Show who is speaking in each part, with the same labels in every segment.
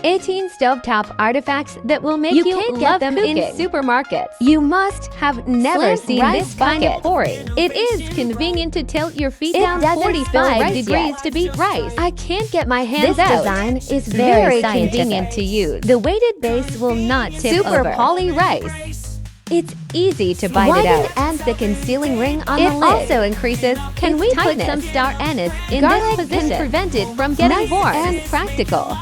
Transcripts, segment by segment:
Speaker 1: 18 stovetop artifacts that will make you
Speaker 2: can't
Speaker 1: love
Speaker 2: get them
Speaker 1: cooking.
Speaker 2: in supermarkets.
Speaker 1: You must have never
Speaker 2: Slim
Speaker 1: seen
Speaker 2: rice
Speaker 1: this kind
Speaker 2: bucket.
Speaker 1: of pouring.
Speaker 2: It is convenient to tilt your feet
Speaker 1: It
Speaker 2: down
Speaker 1: doesn't
Speaker 2: 45
Speaker 1: spill rice
Speaker 2: degrees
Speaker 1: yet.
Speaker 2: to beat rice. I can't get my hands
Speaker 1: This
Speaker 2: out.
Speaker 1: design is
Speaker 2: Very
Speaker 1: very
Speaker 2: convenient
Speaker 1: scientific.
Speaker 2: to use. The weighted base will not tip
Speaker 1: Super
Speaker 2: over.
Speaker 1: poly rice.
Speaker 2: It's easy to bite it
Speaker 1: Widen
Speaker 2: out.
Speaker 1: and thicken sealing ring on
Speaker 2: It
Speaker 1: the lid.
Speaker 2: also increases
Speaker 1: Can
Speaker 2: its
Speaker 1: we put
Speaker 2: tightness.
Speaker 1: some
Speaker 2: star anise in
Speaker 1: Garlic
Speaker 2: this position?
Speaker 1: can
Speaker 2: Prevent it from getting
Speaker 1: Nice
Speaker 2: warm
Speaker 1: and
Speaker 2: practical.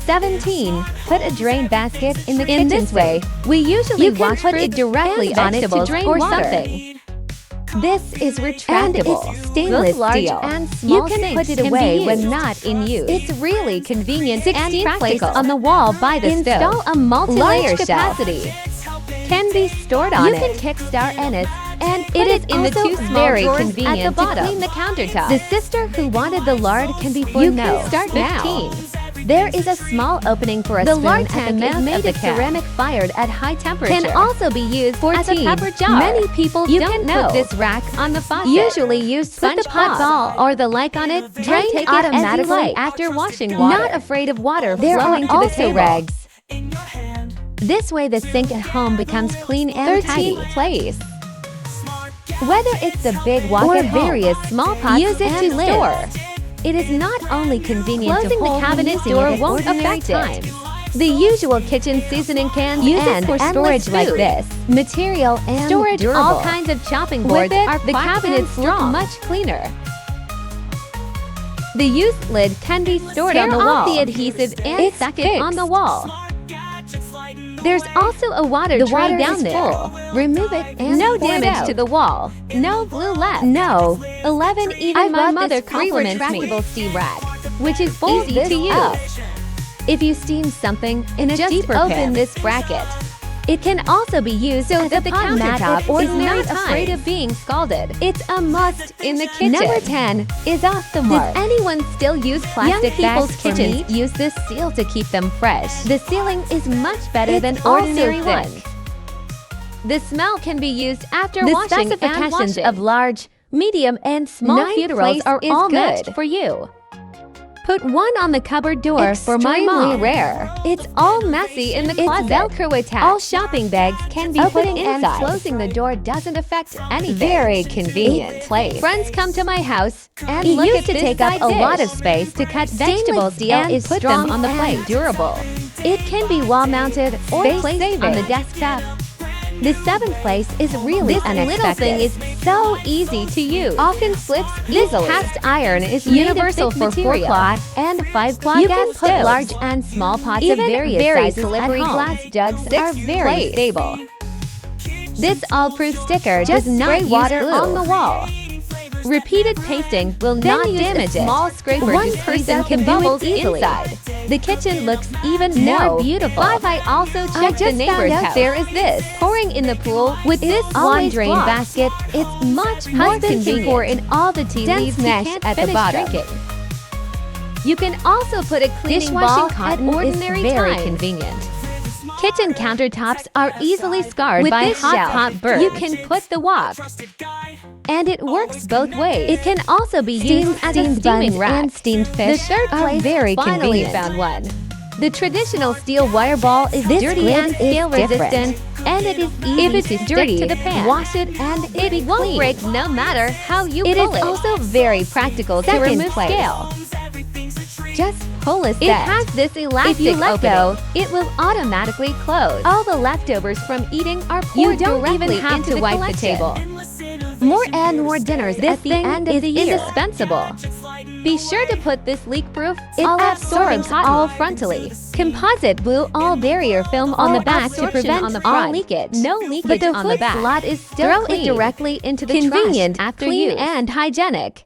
Speaker 2: 17. Put a drain basket in the
Speaker 1: In
Speaker 2: kitchen
Speaker 1: this way,
Speaker 2: sink. We usually
Speaker 1: you can
Speaker 2: wash
Speaker 1: put
Speaker 2: fruit
Speaker 1: it directly
Speaker 2: and
Speaker 1: on it to
Speaker 2: vegetables
Speaker 1: drain
Speaker 2: or
Speaker 1: water.
Speaker 2: something. This is
Speaker 1: And
Speaker 2: retractable.
Speaker 1: it's stainless
Speaker 2: Both large
Speaker 1: steel.
Speaker 2: and
Speaker 1: You
Speaker 2: small
Speaker 1: can
Speaker 2: sinks
Speaker 1: put it
Speaker 2: can
Speaker 1: away
Speaker 2: be
Speaker 1: when
Speaker 2: used.
Speaker 1: not in use.
Speaker 2: It's really convenient
Speaker 1: 16
Speaker 2: and
Speaker 1: place
Speaker 2: practical.
Speaker 1: on the wall by the
Speaker 2: Install
Speaker 1: stove.
Speaker 2: a multi-layer
Speaker 1: Large
Speaker 2: shelf.
Speaker 1: capacity.
Speaker 2: Can be stored on
Speaker 1: You
Speaker 2: it.
Speaker 1: can
Speaker 2: kickstart anise and
Speaker 1: put
Speaker 2: it is
Speaker 1: it
Speaker 2: in the
Speaker 1: also
Speaker 2: two small
Speaker 1: very
Speaker 2: drawers
Speaker 1: convenient
Speaker 2: at the
Speaker 1: to
Speaker 2: bottom
Speaker 1: clean the countertop.
Speaker 2: The sister who wanted the lard can be for
Speaker 1: You
Speaker 2: no.
Speaker 1: can start now.
Speaker 2: 15. There is a small opening for a
Speaker 1: The
Speaker 2: spoon
Speaker 1: lard
Speaker 2: at the
Speaker 1: tank is
Speaker 2: mouth
Speaker 1: made
Speaker 2: of the
Speaker 1: of
Speaker 2: can.
Speaker 1: ceramic
Speaker 2: fired at high temperature.
Speaker 1: Can also be used
Speaker 2: as a
Speaker 1: 14.
Speaker 2: pepper jar.
Speaker 1: Many people
Speaker 2: you
Speaker 1: don't
Speaker 2: can
Speaker 1: know.
Speaker 2: put this rack on the faucet.
Speaker 1: Usually use
Speaker 2: Put
Speaker 1: sponge
Speaker 2: the pot
Speaker 1: pop.
Speaker 2: ball or the like on it.
Speaker 1: Drain
Speaker 2: and take
Speaker 1: automatically
Speaker 2: it automatically after washing water.
Speaker 1: Not
Speaker 2: afraid of water
Speaker 1: There
Speaker 2: flowing
Speaker 1: are
Speaker 2: to the
Speaker 1: also
Speaker 2: table.
Speaker 1: rags.
Speaker 2: This way the sink at home becomes clean and
Speaker 1: 13th
Speaker 2: tidy. Place. Whether it's a big wok
Speaker 1: Or
Speaker 2: at home,
Speaker 1: various small pots
Speaker 2: use it
Speaker 1: and
Speaker 2: to
Speaker 1: lids.
Speaker 2: store. It is not only convenient
Speaker 1: Closing
Speaker 2: to
Speaker 1: the
Speaker 2: hold
Speaker 1: cabinet
Speaker 2: using
Speaker 1: door
Speaker 2: it at
Speaker 1: won't
Speaker 2: ordinary
Speaker 1: affect it.
Speaker 2: times. The usual kitchen seasoning cans
Speaker 1: Use it
Speaker 2: and
Speaker 1: for
Speaker 2: endless
Speaker 1: storage like
Speaker 2: food.
Speaker 1: this. Material and
Speaker 2: Storage
Speaker 1: durable.
Speaker 2: all kinds of chopping
Speaker 1: With
Speaker 2: boards
Speaker 1: it,
Speaker 2: are
Speaker 1: the
Speaker 2: quick
Speaker 1: cabinets
Speaker 2: and look
Speaker 1: strong.
Speaker 2: much cleaner. The used lid can be stored
Speaker 1: Tear
Speaker 2: on the
Speaker 1: off
Speaker 2: wall.
Speaker 1: the
Speaker 2: adhesive and
Speaker 1: It's
Speaker 2: stuck it on the
Speaker 1: fixed.
Speaker 2: wall. There's also a water
Speaker 1: The
Speaker 2: tray
Speaker 1: water
Speaker 2: down
Speaker 1: is
Speaker 2: there.
Speaker 1: full. Remove it and
Speaker 2: No
Speaker 1: pour it
Speaker 2: damage
Speaker 1: out.
Speaker 2: to the wall. No glue left.
Speaker 1: No.
Speaker 2: 11. Even
Speaker 1: I
Speaker 2: my
Speaker 1: bought
Speaker 2: mother
Speaker 1: this free
Speaker 2: compliments me.
Speaker 1: retractable
Speaker 2: steam rack, which is
Speaker 1: Fold
Speaker 2: easy
Speaker 1: this
Speaker 2: to use.
Speaker 1: up.
Speaker 2: If you steam something in a
Speaker 1: Just
Speaker 2: deeper
Speaker 1: open
Speaker 2: pan,
Speaker 1: this bracket.
Speaker 2: It can also be used
Speaker 1: So
Speaker 2: as
Speaker 1: that
Speaker 2: a
Speaker 1: the
Speaker 2: pot mat
Speaker 1: countertop
Speaker 2: at
Speaker 1: is
Speaker 2: ordinary
Speaker 1: not
Speaker 2: times.
Speaker 1: afraid of
Speaker 2: being scalded. It's a must in the kitchen.
Speaker 1: Number 10 is off the mark.
Speaker 2: Does anyone still use plastic
Speaker 1: Young people's
Speaker 2: bags for
Speaker 1: kitchens
Speaker 2: meat? Use this seal to keep them fresh. The sealing is much better
Speaker 1: It's
Speaker 2: than
Speaker 1: also
Speaker 2: ordinary
Speaker 1: thick.
Speaker 2: ones. The smell can be used after
Speaker 1: The
Speaker 2: washing
Speaker 1: specifications
Speaker 2: and washing.
Speaker 1: of large,
Speaker 2: medium, and small
Speaker 1: Ninth
Speaker 2: funerals
Speaker 1: place
Speaker 2: are
Speaker 1: is
Speaker 2: all
Speaker 1: good.
Speaker 2: matched for you. Put one on the cupboard door for my
Speaker 1: Extremely
Speaker 2: mom.
Speaker 1: rare.
Speaker 2: It's all messy in the
Speaker 1: It's
Speaker 2: closet.
Speaker 1: Velcro attached.
Speaker 2: All shopping bags can be
Speaker 1: Opening
Speaker 2: put
Speaker 1: and
Speaker 2: inside.
Speaker 1: closing
Speaker 2: the door doesn't affect anything.
Speaker 1: Very convenient.
Speaker 2: It's place. Friends come to my house and
Speaker 1: It
Speaker 2: look
Speaker 1: used
Speaker 2: at
Speaker 1: to
Speaker 2: this
Speaker 1: take up
Speaker 2: side
Speaker 1: a
Speaker 2: dish.
Speaker 1: lot of space
Speaker 2: to cut
Speaker 1: Stainless
Speaker 2: vegetables
Speaker 1: steel
Speaker 2: and
Speaker 1: is
Speaker 2: put
Speaker 1: strong
Speaker 2: them on the
Speaker 1: and
Speaker 2: plate.
Speaker 1: durable.
Speaker 2: It can be wall mounted or
Speaker 1: Space
Speaker 2: placed
Speaker 1: saving.
Speaker 2: on the desktop. The 7th place is really
Speaker 1: This
Speaker 2: unexpected.
Speaker 1: little thing is
Speaker 2: so easy to use.
Speaker 1: Often flips
Speaker 2: This
Speaker 1: easily.
Speaker 2: cast iron is
Speaker 1: Universal
Speaker 2: universal
Speaker 1: for
Speaker 2: for 4-claw and 5-claw
Speaker 1: You
Speaker 2: gas
Speaker 1: can put
Speaker 2: stoves.
Speaker 1: large
Speaker 2: and small pots
Speaker 1: Even
Speaker 2: of various
Speaker 1: very
Speaker 2: sizes
Speaker 1: slippery
Speaker 2: at home.
Speaker 1: glass jugs
Speaker 2: Sixth
Speaker 1: are very
Speaker 2: place.
Speaker 1: stable.
Speaker 2: This all-proof sticker
Speaker 1: Just
Speaker 2: does not
Speaker 1: spray
Speaker 2: use
Speaker 1: water
Speaker 2: glue.
Speaker 1: on the
Speaker 2: wall. Repeated pasting will
Speaker 1: Then
Speaker 2: not
Speaker 1: use a
Speaker 2: damage it.
Speaker 1: small scraper
Speaker 2: One
Speaker 1: to squeeze
Speaker 2: person
Speaker 1: out
Speaker 2: can
Speaker 1: the
Speaker 2: do it
Speaker 1: bubbles
Speaker 2: easily.
Speaker 1: inside.
Speaker 2: The kitchen looks even
Speaker 1: No.
Speaker 2: more beautiful.
Speaker 1: 5.
Speaker 2: I also
Speaker 1: I
Speaker 2: checked the
Speaker 1: just
Speaker 2: neighbor's
Speaker 1: found out
Speaker 2: house.
Speaker 1: there is this.
Speaker 2: Pouring in the pool with
Speaker 1: It's
Speaker 2: this lawn
Speaker 1: always
Speaker 2: drain
Speaker 1: blocked.
Speaker 2: basket, it's much more
Speaker 1: Husband can
Speaker 2: convenient.
Speaker 1: pour in
Speaker 2: all the tea
Speaker 1: dense
Speaker 2: leaves
Speaker 1: mesh
Speaker 2: can't
Speaker 1: at the
Speaker 2: finish
Speaker 1: bottom.
Speaker 2: drinking. You can also put a cleaning
Speaker 1: Dishwashing
Speaker 2: ball
Speaker 1: cotton
Speaker 2: at
Speaker 1: is
Speaker 2: ordinary
Speaker 1: very
Speaker 2: times.
Speaker 1: convenient.
Speaker 2: Kitchen countertops are easily scarred
Speaker 1: With
Speaker 2: by
Speaker 1: this
Speaker 2: hot
Speaker 1: shelf,
Speaker 2: pot burns.
Speaker 1: you can
Speaker 2: put the wok. And it works both ways. It can also be
Speaker 1: Steamed-
Speaker 2: used as a
Speaker 1: steamed
Speaker 2: steaming
Speaker 1: buns
Speaker 2: rack.
Speaker 1: and steamed fish
Speaker 2: The third
Speaker 1: are
Speaker 2: place
Speaker 1: very
Speaker 2: finally
Speaker 1: convenient.
Speaker 2: found one. The traditional steel wire ball is
Speaker 1: This
Speaker 2: dirty
Speaker 1: grid
Speaker 2: and
Speaker 1: is
Speaker 2: scale
Speaker 1: different.
Speaker 2: resistant, and it is easy
Speaker 1: If it's
Speaker 2: to stick
Speaker 1: dirty,
Speaker 2: to the pan.
Speaker 1: wash it and
Speaker 2: It won't
Speaker 1: clean.
Speaker 2: break no matter how you
Speaker 1: It
Speaker 2: pull
Speaker 1: is
Speaker 2: it.
Speaker 1: also very practical to
Speaker 2: Second
Speaker 1: remove
Speaker 2: place.
Speaker 1: scale. Just pull a set.
Speaker 2: It has this elastic
Speaker 1: If you let
Speaker 2: opening.
Speaker 1: go,
Speaker 2: it will automatically close. All the leftovers from eating are poured
Speaker 1: You don't
Speaker 2: directly
Speaker 1: even have
Speaker 2: into
Speaker 1: to
Speaker 2: the
Speaker 1: wipe the
Speaker 2: collection.
Speaker 1: table.
Speaker 2: More and more dinners
Speaker 1: This
Speaker 2: at the
Speaker 1: thing
Speaker 2: end of
Speaker 1: is
Speaker 2: the year.
Speaker 1: indispensable.
Speaker 2: Be sure to put this leak-proof. It
Speaker 1: All
Speaker 2: absorbs
Speaker 1: absorbing
Speaker 2: all frontally. Composite blue all barrier film on
Speaker 1: All
Speaker 2: the back to
Speaker 1: absorption
Speaker 2: prevent
Speaker 1: on the
Speaker 2: all
Speaker 1: front.
Speaker 2: leakage.
Speaker 1: No leakage
Speaker 2: but the
Speaker 1: on the
Speaker 2: hood
Speaker 1: back.
Speaker 2: slot is still
Speaker 1: Throw it
Speaker 2: clean.
Speaker 1: directly into the
Speaker 2: Convenient
Speaker 1: trash after
Speaker 2: clean
Speaker 1: use.
Speaker 2: and hygienic.